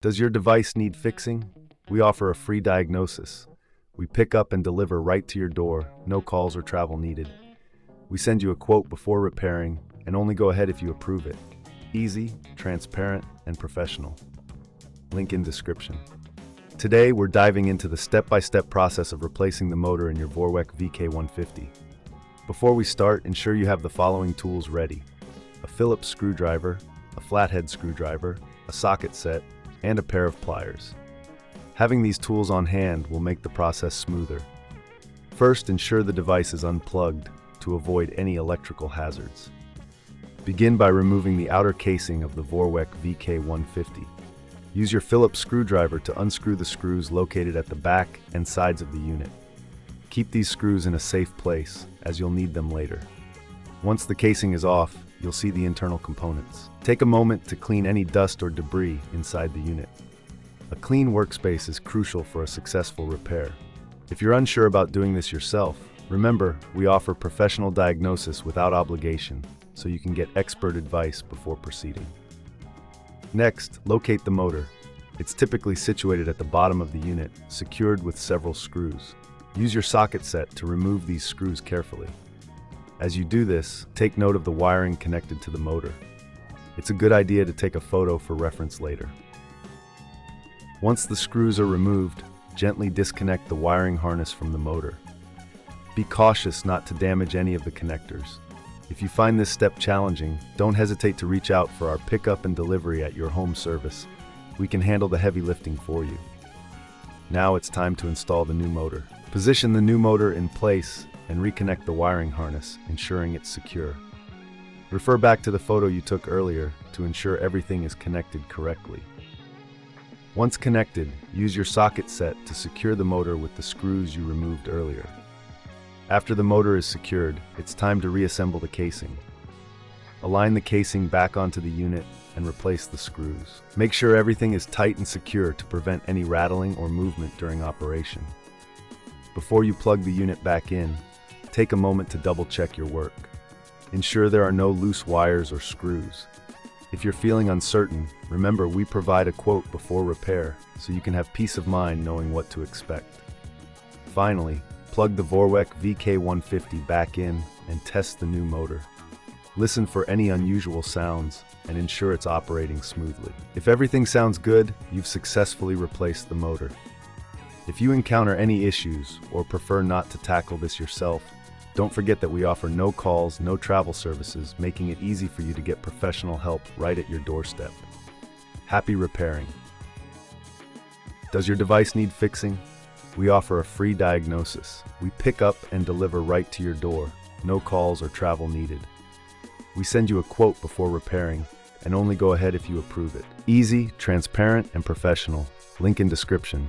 Does your device need fixing? We offer a free diagnosis. We pick up and deliver right to your door, no calls or travel needed. We send you a quote before repairing and only go ahead if you approve it. Easy, transparent, and professional. Link in description. Today, we're diving into the step-by-step process of replacing the motor in your Vorweck VK150. Before we start, ensure you have the following tools ready: a Phillips screwdriver, a flathead screwdriver, a socket set, and a pair of pliers. Having these tools on hand will make the process smoother. First, ensure the device is unplugged to avoid any electrical hazards. Begin by removing the outer casing of the Vorweck VK150. Use your Phillips screwdriver to unscrew the screws located at the back and sides of the unit. Keep these screws in a safe place, as you'll need them later. Once the casing is off, you'll see the internal components. Take a moment to clean any dust or debris inside the unit. A clean workspace is crucial for a successful repair. If you're unsure about doing this yourself, remember, we offer professional diagnosis without obligation, so you can get expert advice before proceeding. Next, locate the motor. It's typically situated at the bottom of the unit, secured with several screws. Use your socket set to remove these screws carefully. As you do this, take note of the wiring connected to the motor. It's a good idea to take a photo for reference later. Once the screws are removed, gently disconnect the wiring harness from the motor. Be cautious not to damage any of the connectors. If you find this step challenging, don't hesitate to reach out for our pickup and delivery at your home service. We can handle the heavy lifting for you. Now it's time to install the new motor. Position the new motor in place and reconnect the wiring harness, ensuring it's secure. Refer back to the photo you took earlier to ensure everything is connected correctly. Once connected, use your socket set to secure the motor with the screws you removed earlier. After the motor is secured, it's time to reassemble the casing. Align the casing back onto the unit and replace the screws. Make sure everything is tight and secure to prevent any rattling or movement during operation. Before you plug the unit back in, take a moment to double-check your work. Ensure there are no loose wires or screws. If you're feeling uncertain, remember we provide a quote before repair, so you can have peace of mind knowing what to expect. Finally, plug the Vorweck VK150 back in and test the new motor. Listen for any unusual sounds and ensure it's operating smoothly. If everything sounds good, you've successfully replaced the motor. If you encounter any issues or prefer not to tackle this yourself, don't forget that we offer no calls, no travel services, making it easy for you to get professional help right at your doorstep. Happy repairing. Does your device need fixing? We offer a free diagnosis. We pick up and deliver right to your door, no calls or travel needed. We send you a quote before repairing and only go ahead if you approve it. Easy, transparent, and professional. Link in description.